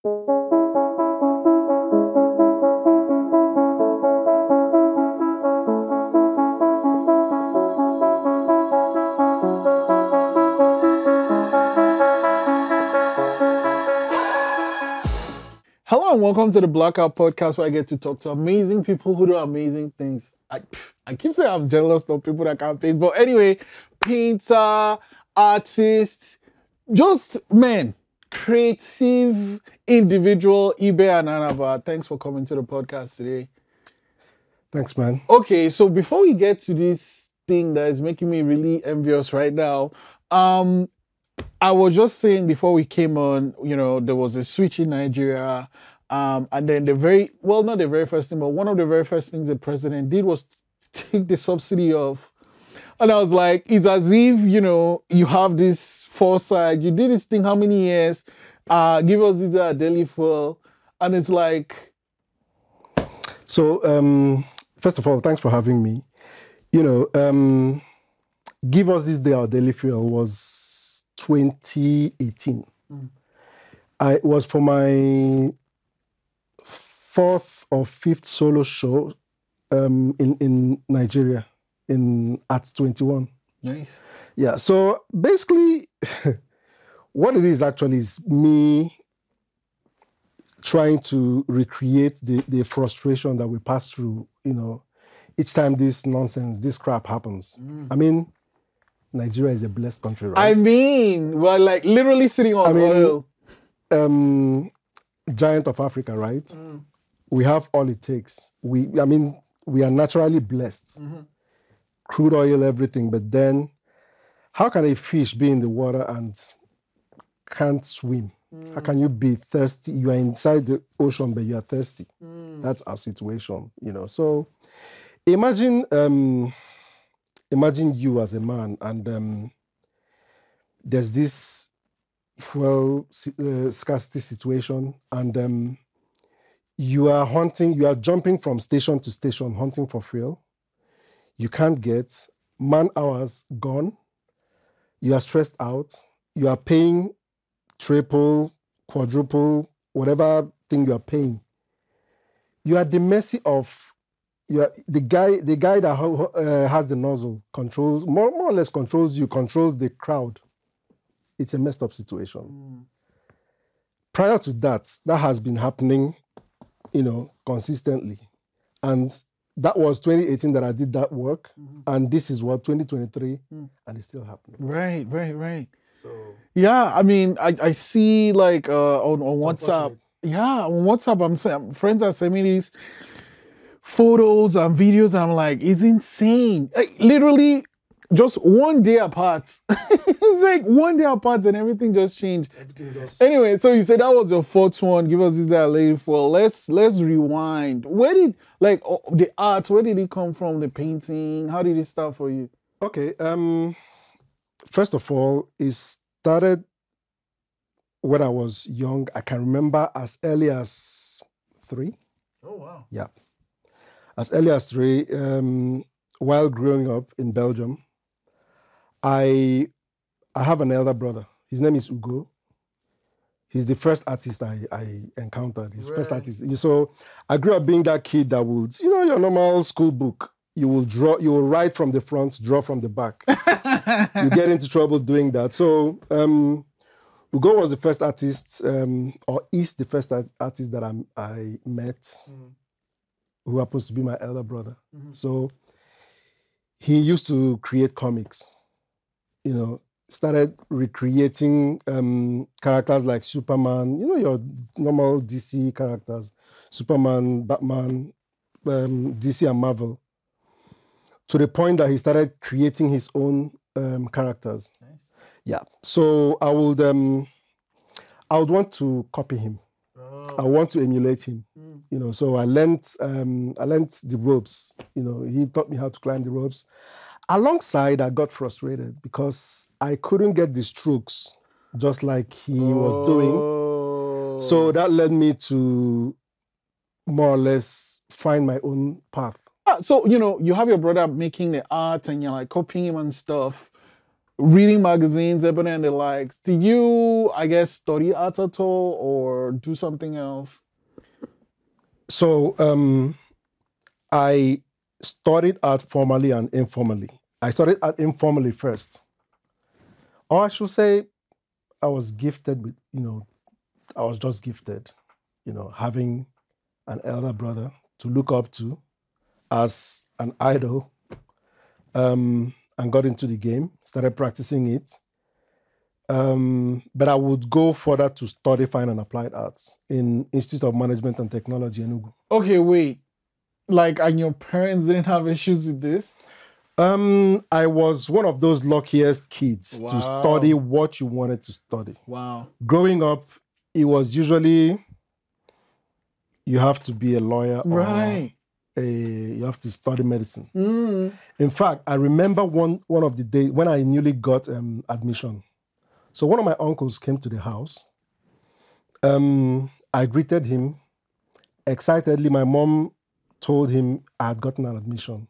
Hello and welcome to the Blackout Podcast, where I get to talk to amazing people who do amazing things. I keep saying I'm jealous of people that can't paint, but anyway, painter, artist, just man, creative individual, Ibe Ananaba. Thanks for coming to the podcast today. Thanks, man. Okay, so before we get to this thing that is making me really envious right now, I was just saying before we came on, there was a switch in Nigeria, and then not the very first thing, but one of the very first things the president did was take the subsidy off. And I was like, it's as if, you have this foresight, you did this thing how many years, give us this daily fuel, and it's like... So, first of all, thanks for having me. Give us this day our daily fuel was 2018. It was for my fourth or fifth solo show in Nigeria in at 21. Nice. Yeah, so basically what it is actually is me trying to recreate the frustration that we pass through, each time this nonsense, this crap happens. I mean, Nigeria is a blessed country, right? I mean, we're like literally sitting on oil. Giant of Africa, right? We have all it takes. We are naturally blessed. Crude oil, everything. But then, how can a fish be in the water and can't swim? How can you be thirsty? You are inside the ocean, but you are thirsty. That's our situation, So, imagine you as a man, and there's this fuel scarcity situation, and you are jumping from station to station hunting for fuel. You can't get, man hours gone. You are stressed out. You are paying triple, quadruple, whatever thing you are paying. You are at the mercy of the guy that has the nozzle, controls, more or less controls you, controls the crowd. It's a messed up situation. Prior to that has been happening, consistently. And that was 2018 that I did that work. And this is 2023, and it's still happening. Right. So yeah, I mean, I see like on WhatsApp. Yeah, on WhatsApp, I'm saying friends are sending me these photos and videos, and I'm like, it's insane. Like, literally just one day apart. It's like one day apart and everything just changed. Anyway, so you said that was your fourth one. Give us this that lady for. Let's rewind. Where did the art, where did it come from? The painting? How did it start for you? Okay. First of all, it started when I was young. I can remember as early as 3. Oh wow. Yeah. As early as 3, while growing up in Belgium, I have an elder brother. His name is Ugo. He's the first artist I encountered. His first artist. So I grew up being that kid that would, your normal school book. You will write from the front, draw from the back. You get into trouble doing that. So Ugo was the first artist, or is the first artist that I met, who happens to be my elder brother. So he used to create comics, started recreating characters like Superman, your normal DC characters, Superman, Batman, DC and Marvel, to the point that he started creating his own characters. Nice. Yeah. So I would want to copy him. I want to emulate him. So I learned the ropes. He taught me how to climb the ropes. Alongside, I got frustrated because I couldn't get the strokes just like he was doing. So that led me to more or less find my own path. So, you have your brother making the art and you're like copying him and stuff. reading magazines, Ebony and the likes. Do you, I guess, study art at all or do something else? So I studied art formally and informally. I studied art informally first. Or I should say, I was gifted with, I was just gifted, having an elder brother to look up to as an idol, and got into the game, started practicing it. But I would go further to study fine and applied arts in Institute of Management and Technology, Enugu. Okay, wait. Like, and your parents didn't have issues with this? I was one of those luckiest kids to study what you wanted to study. Wow. Growing up, it was usually you have to be a lawyer, right, or you have to study medicine. In fact, I remember one of the days when I newly got admission. So one of my uncles came to the house. I greeted him excitedly. My mom told him I had gotten an admission.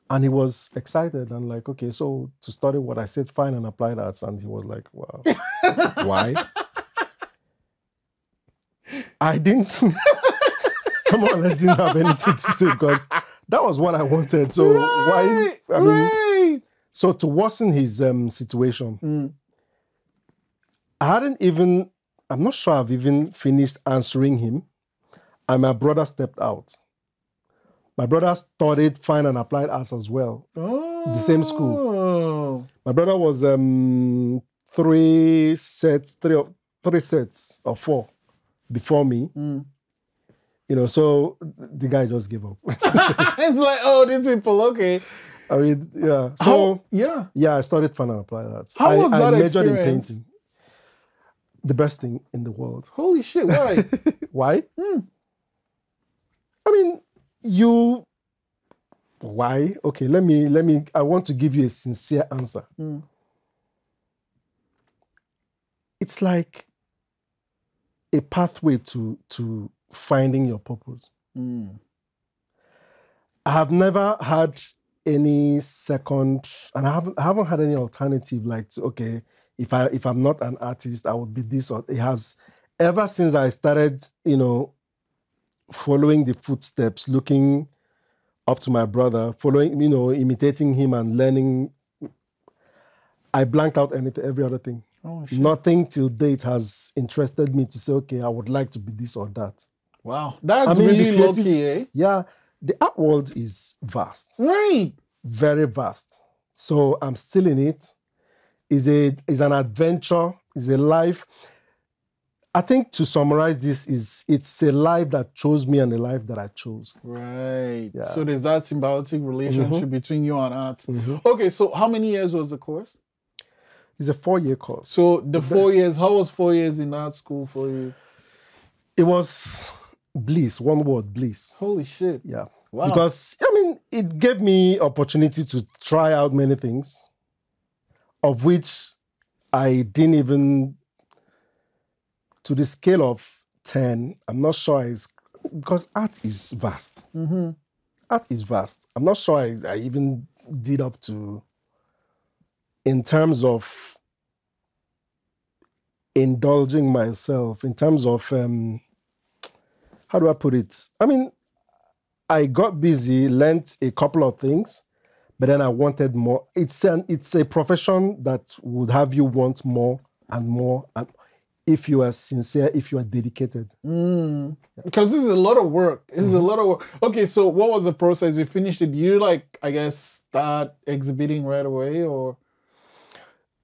And he was excited and like, okay, so to study what I said, fine and applied arts. And he was like, wow, why? I didn't, I more or less didn't have anything to say because that was what I wanted. So why? I mean, so to worsen his situation, I hadn't even, I'm not sure I've even finished answering him. And my brother stepped out. My brother studied fine and applied arts as well. The same school. My brother was three sets or four before me. So the guy just gave up. It's like, oh, these people, okay. I mean, yeah. So yeah, I studied fine and applied arts. How was that I majored in experience? painting. The best thing in the world. Holy shit, why? Why? I mean, why? Okay, let me, I want to give you a sincere answer. It's like a pathway to finding your purpose. I have never had any second, and I haven't had any alternative like, okay, if I'm not an artist, I would be this, or it has, ever since I started, following the footsteps, looking up to my brother, following, imitating him and learning, I blanked out every other thing. Oh, shit. Nothing till date has interested me to say, okay, I would like to be this or that. Wow, that's really lucky, eh? Yeah, the art world is vast. Right. Very vast. So I'm still in it. It's an adventure, it's a life. I think to summarize this it's a life that chose me and a life that I chose. Right. Yeah. So there's that symbiotic relationship between you and art. Okay, so how many years was the course? It's a 4-year course. So the 4 years, how was 4 years in art school for you? It was bliss, one word, bliss. Holy shit. Yeah. Wow. Because, it gave me opportunity to try out many things, of which I didn't even, to the scale of 10, I'm not sure because art is vast. Art is vast. I'm not sure I even did up to, in terms of indulging myself, in terms of, how do I put it? I mean, I got busy, learned a couple of things, but then I wanted more. It's a profession that would have you want more and more, and if you are sincere, if you are dedicated. Because this is a lot of work. This is a lot of work. Okay, so what was the process? You finished it. You I guess, start exhibiting right away, or?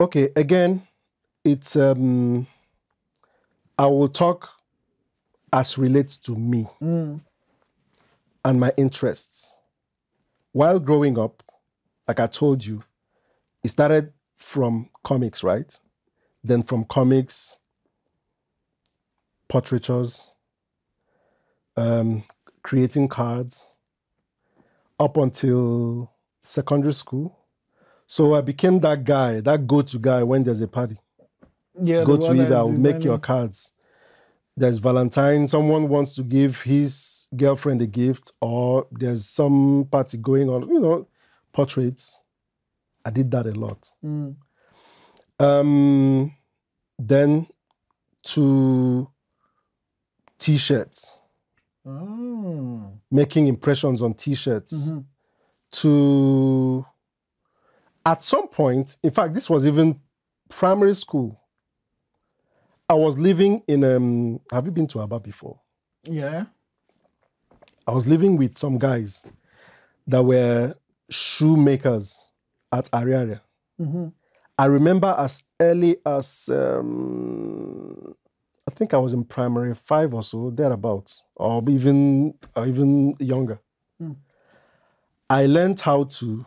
Okay, again, it's I will talk as relates to me and my interests. While growing up, like I told you, it started from comics, right? Then from comics, portraitures, creating cards, up until secondary school. So I became that guy, that go-to guy when there's a party. Yeah, go to Ibe, I'll make your cards. There's Valentine, someone wants to give his girlfriend a gift, or there's some party going on, portraits. I did that a lot. Then to T-shirts, making impressions on T-shirts, to, at some point, in fact, this was even primary school. I was living in, have you been to Aba before? Yeah. I was living with some guys that were shoemakers at Ariaria. I remember as early as, I think I was in primary 5 or so, thereabouts, or even younger. I learned how to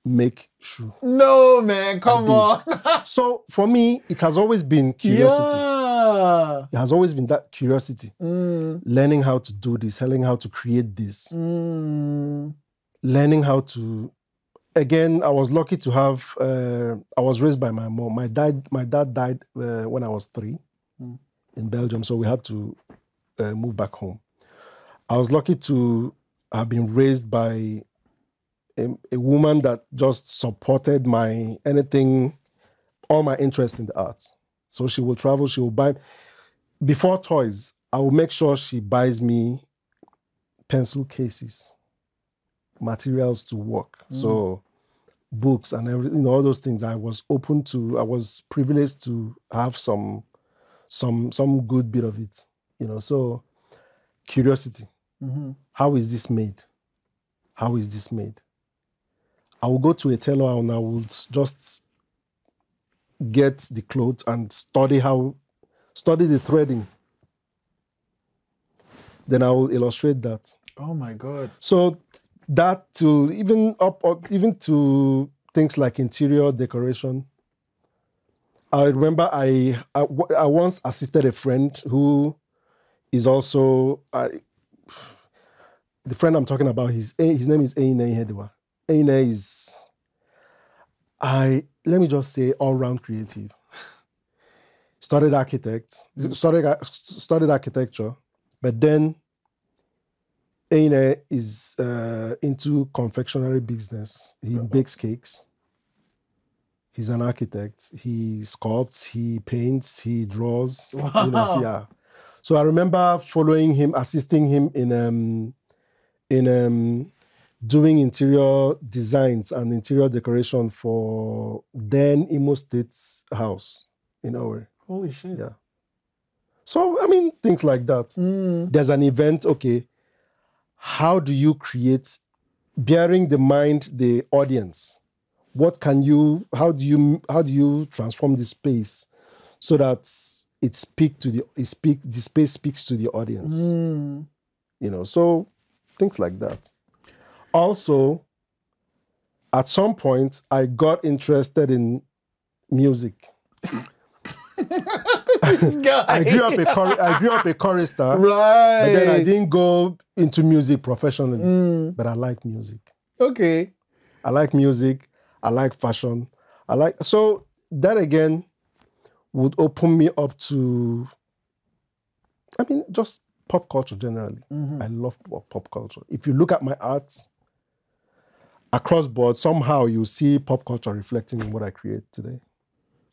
make shoe. No, man, come on. So for me, it has always been curiosity. Yeah. It has always been that curiosity. Learning how to do this, learning how to create this, learning how to. Again, I was lucky to have. I was raised by my mom. My dad died when I was 3 in Belgium, so we had to move back home. I was lucky to have been raised by a woman that just supported all my interest in the arts. So she will travel, she will buy. Before toys, I will make sure she buys me pencil cases, materials to work. So books and everything, all those things. I was privileged to have some good bit of it. So curiosity. How is this made? How is this made? I will go to a tailor and I will just get the clothes and study the threading. Then I will illustrate that. Oh my God. So that to even to things like interior decoration. I remember I once assisted a friend who is also the friend I'm talking about. His name is Eine Hedwa. Eine is, let me just say, all-round creative. Studied architecture, but then Eine is into confectionery business. He bakes cakes. He's an architect. He sculpts, he paints, he draws. Wow. So I remember following him, assisting him in doing interior designs and interior decoration for then Imo State's house in Owerri. Holy shit. Yeah. So, things like that. There's an event, okay, how do you create, bearing in mind the audience? How do you transform the space so that the space speaks to the audience? So things like that. Also, at some point, I got interested in music. I grew up a chorister, right? But then I didn't go into music professionally. But I like music. Okay. I like music. I like fashion. So that again would open me up to, just pop culture generally. I love pop culture. If you look at my arts across board, somehow you see pop culture reflecting in what I create today.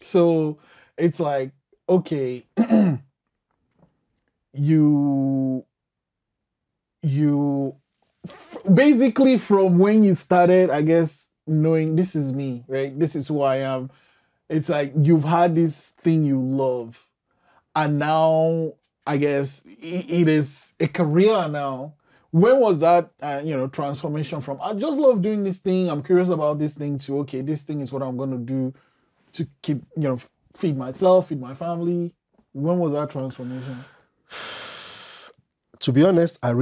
So it's like, okay, you basically from when you started, I guess, knowing this is me, right? This is who I am. It's like you've had this thing you love, and now I guess it is a career now. When was that, transformation from I just love doing this thing, I'm curious about this thing, to okay, this thing is what I'm going to do to keep, feed myself, feed my family? When was that transformation? To be honest, I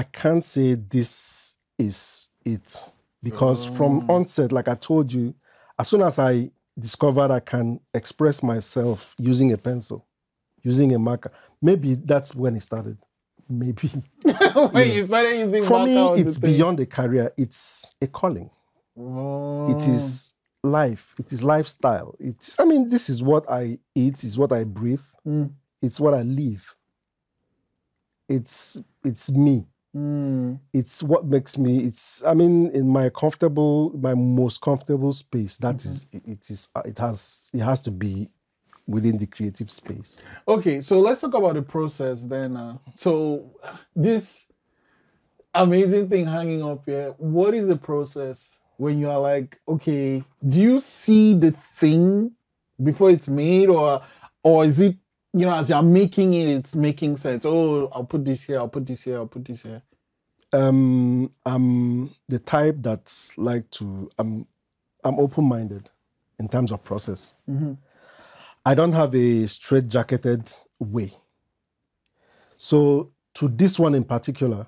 can't say this is it. Because from onset, like I told you, as soon as I discovered I can express myself using a pencil, using a marker, maybe that's when it started. Maybe. When you started using for marker, me, it's beyond a career. It's a calling. It is life. It is lifestyle. This is what I eat. It's what I breathe. It's what I live. It's me. It's what makes me, in my most comfortable space, it has to be within the creative space. Okay, so let's talk about the process then. So this amazing thing hanging up here, what is the process when you are like, okay, do you see the thing before it's made, or is it, as you're making it, it's making sense? Oh, I'll put this here, I'll put this here, I'll put this here. I'm the type that's I'm open-minded in terms of process. I don't have a straight-jacketed way. So to this one in particular,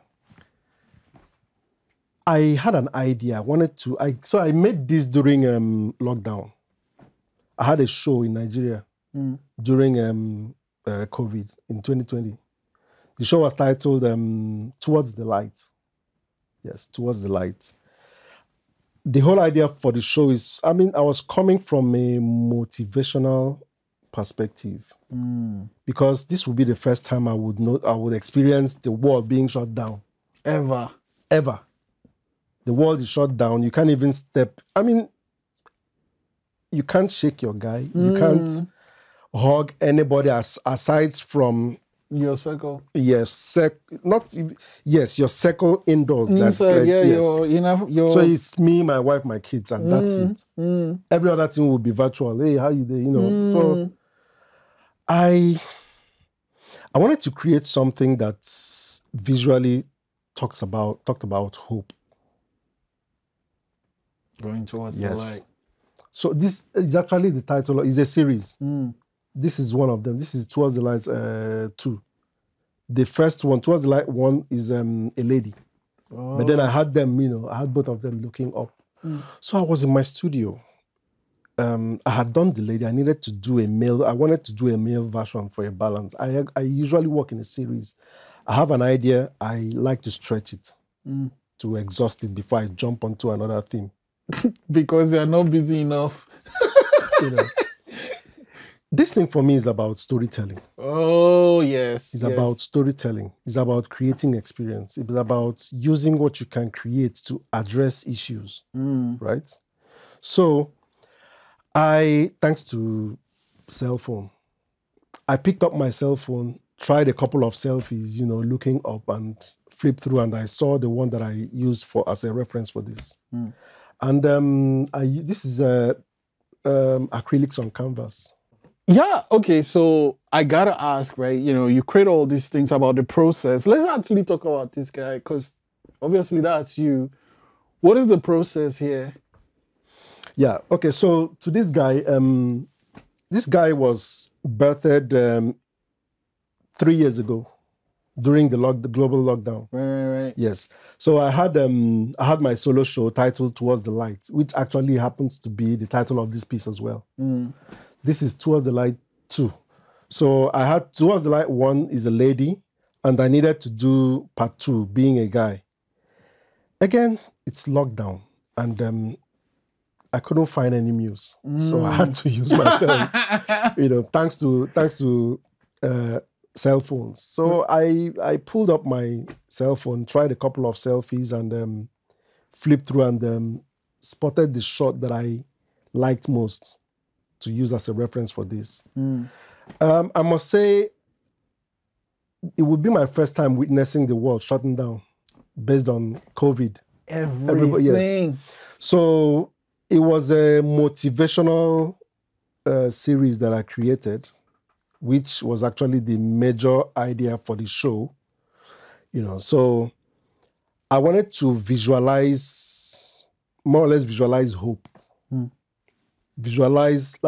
I had an idea. So I made this during lockdown. I had a show in Nigeria during COVID in 2020. The show was titled Towards the Light. Yes, Towards the Light. The whole idea for the show is, I was coming from a motivational perspective because this would be the first time I would experience the world being shut down. Ever. The world is shut down. You can't even step. You can't shake your guy. You can't hug anybody aside from your circle. Yes, your circle indoors. Inside, yes. Your... So it's me, my wife, my kids, and that's it. Every other thing will be virtual. Hey, how you doing? So I wanted to create something that visually talked about hope. Going towards the light. So this is actually the title. It's a series. This is one of them. This is Towards the Light 2. The first one, Towards the Light 1, is a lady. Oh. But then I had them, I had both of them looking up. So I was in my studio. I had done the lady. I needed to do I wanted to do a male version for a balance. I usually work in a series. I have an idea. I like to stretch it to exhaust it before I jump onto another theme. Because they are not busy enough. This thing for me is about storytelling. Oh, yes. It's about storytelling. It's about creating experience. It's about using what you can create to address issues, right? So thanks to cell phone, I picked up my cell phone, tried a couple of selfies, looking up and flipped through, and I saw the one that I used as a reference for this. And this is acrylics on canvas. Yeah, okay, so I gotta ask, right? You create all these things about the process. Let's actually talk about this guy, because obviously that's you. What is the process here? Yeah, okay, so to this guy was birthed 3 years ago during the global lockdown. Right. Yes. So I had my solo show titled Towards the Light, which actually happens to be the title of this piece as well. This is Towards the Light 2. So I had Towards the Light 1 is a lady, and I needed to do part 2, being a guy. Again, it's lockdown, and I couldn't find any muse. So I had to use myself, thanks to cell phones. So I pulled up my cell phone, tried a couple of selfies, and flipped through and spotted the shot that I liked most to use as a reference for this. I must say, it would be my first time witnessing the world shutting down based on COVID. Everybody, yes. So it was a motivational series that I created, which was actually the major idea for the show. So I wanted to more or less visualize hope. Visualize,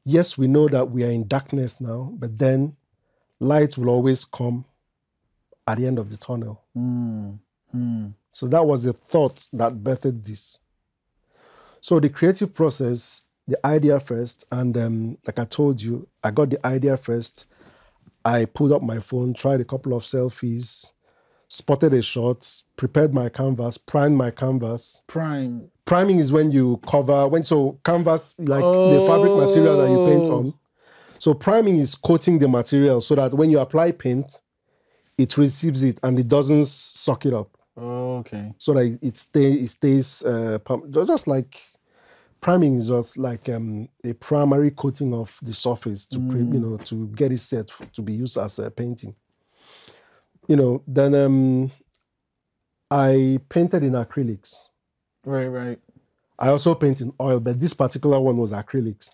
yes, we know that we are in darkness now, but then light will always come at the end of the tunnel. So that was the thought that birthed this. So the creative process, the idea first, and like I told you, I got the idea first. I pulled up my phone, tried a couple of selfies, spotted a shot, prepared my canvas, primed my canvas. Priming is when you cover, canvas, like the fabric material that you paint on. So priming is coating the material so that when you apply paint, it receives it and it doesn't suck it up. Okay. So that it stays just like priming is just like a primary coating of the surface to to get it set to be used as a painting. Then I painted in acrylics. Right. I also paint in oil, but this particular one was acrylics.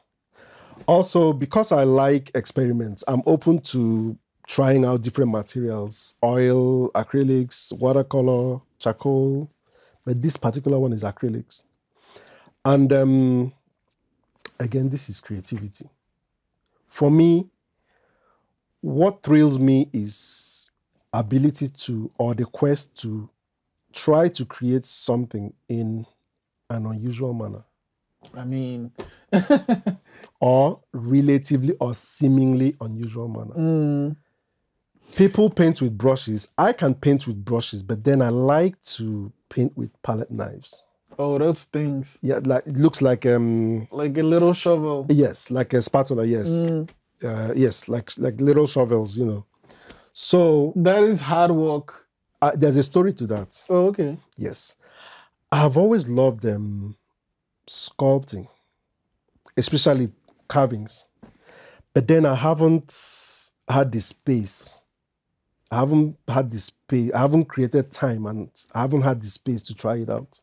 Also, because I like experiments, I'm open to trying out different materials: oil, acrylics, watercolor, charcoal. But this particular one is acrylics. And again, this is creativity. For me, what thrills me is ability to, or the quest to try to create something in an unusual manner. I mean, or relatively or seemingly unusual manner. People paint with brushes. I can paint with brushes, but then I like to paint with palette knives. Oh, those things. Yeah, like it looks like a little shovel. Yes, like a spatula. Yes, yes, like little shovels. So that is hard work. There's a story to that. Oh, okay. Yes, I've always loved sculpting, especially carvings. But then I haven't had the space. I haven't created time, and I haven't had the space to try it out.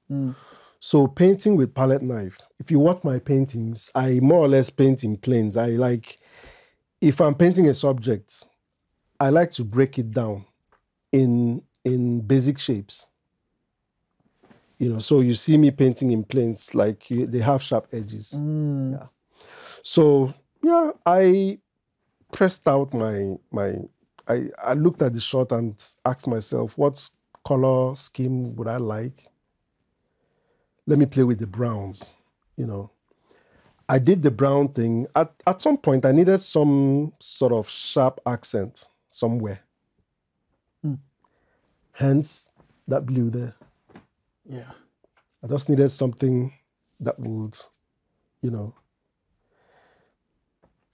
So painting with palette knife. If you watch my paintings, I more or less paint in planes. If I'm painting a subject, I like to break it down in basic shapes. So you see me painting in planes, like they have sharp edges. Yeah. So yeah, I pressed out I looked at the shot and asked myself, what color scheme would I like? Let me play with the browns. I did the brown thing. At some point, I needed some sort of sharp accent somewhere. Hence, that blue there. Yeah. I just needed something that would,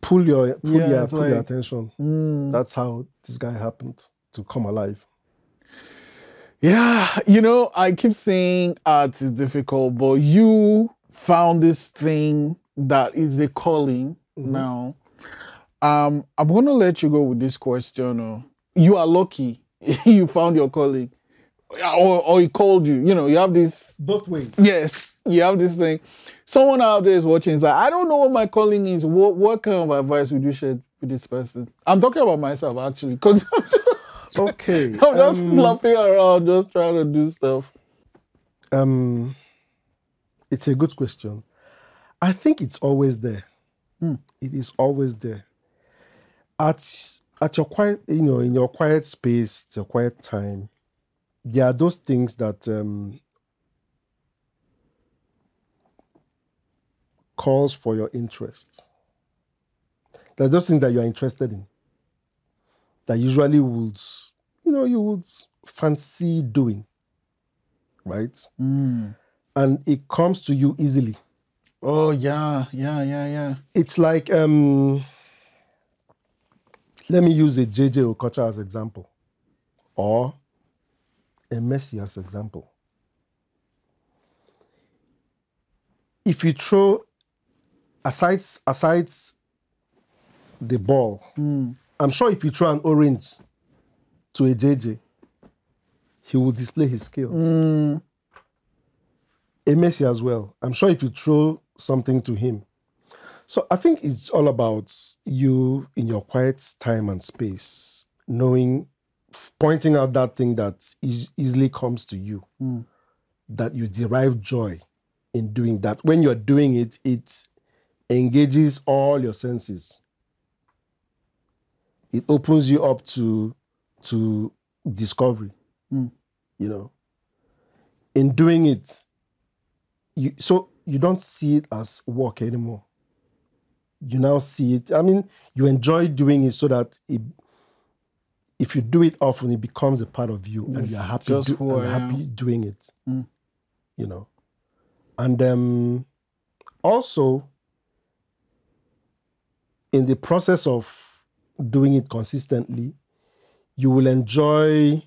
pull your attention. That's how this guy happened to come alive. Yeah, I keep saying art is difficult, but you found this thing that is a calling now. I'm going to let you go with this question. You are lucky you found your calling. Or he called you. You have this... Both ways. Yes, you have this thing. Someone out there is watching is like, I don't know what my calling is. What kind of advice would you share with this person? I'm talking about myself, actually, because okay. I'm just flopping around, just trying to do stuff. It's a good question. I think it's always there. It is always there. At your quiet, in your quiet space, your quiet time, there are those things that calls for your interest. There are those things that you are interested in that usually you would fancy doing, right? And it comes to you easily. Oh, yeah. It's like, let me use a J.J. Okocha as example, or a Messi as example. If you throw aside the ball, I'm sure if you throw an orange to a JJ, he will display his skills. A Messi as well. I'm sure if you throw something to him. So I think it's all about you in your quiet time and space, pointing out that thing that easily comes to you, that you derive joy in doing that. When you're doing it, it engages all your senses. It opens you up to discovery. In doing it, so you don't see it as work anymore. You now see it. I mean, you enjoy doing it so that if you do it often, it becomes a part of you, and you're happy doing it. And also, in the process of doing it consistently, you will enjoy.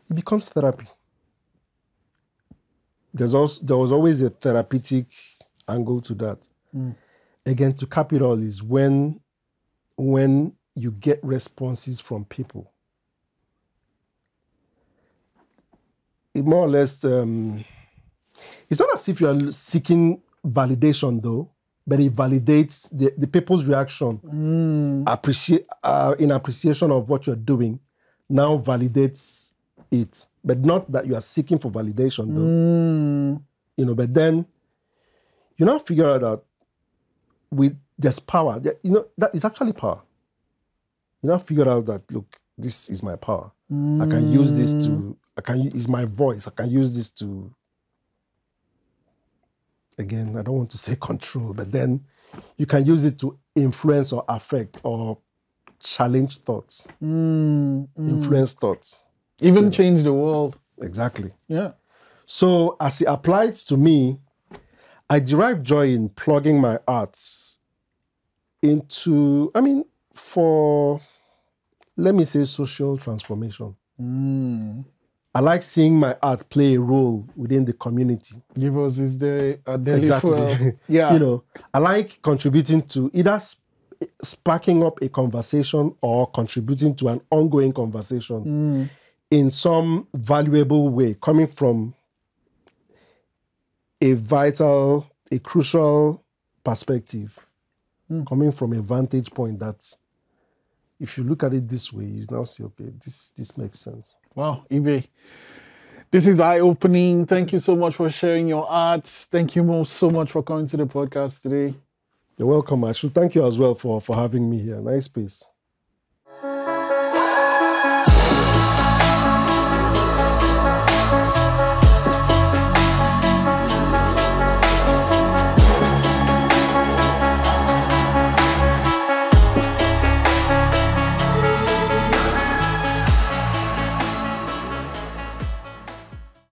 It becomes therapy. There was always a therapeutic angle to that. Again, to cap it all is when you get responses from people. It more or less, it's not as if you are seeking validation though, but it validates the people's reaction. In appreciation of what you're doing, now validates it. But not that you are seeking for validation though. You know, but then you now figure out that there's power. You know, that is actually power. You now figure out that, look, this is my power. I can use this it's my voice. I can use this to, again, I don't want to say control, but then you can use it to influence or affect or challenge thoughts, influence thoughts. Even change the world. Exactly. Yeah. So as it applies to me, I derive joy in plugging my arts into, for, let me say, social transformation. I like seeing my art play a role within the community. Give us this day a daily Exactly. fuel. Yeah. You know, I like contributing to either sparking up a conversation or contributing to an ongoing conversation in some valuable way, coming from a vital, a crucial perspective, coming from a vantage point that, if you look at it this way, you now say, okay, this makes sense. Wow, Ibe. This is eye-opening. Thank you so much for sharing your art. Thank you so much for coming to the podcast today. You're welcome. I should thank you as well for having me here. Nice space.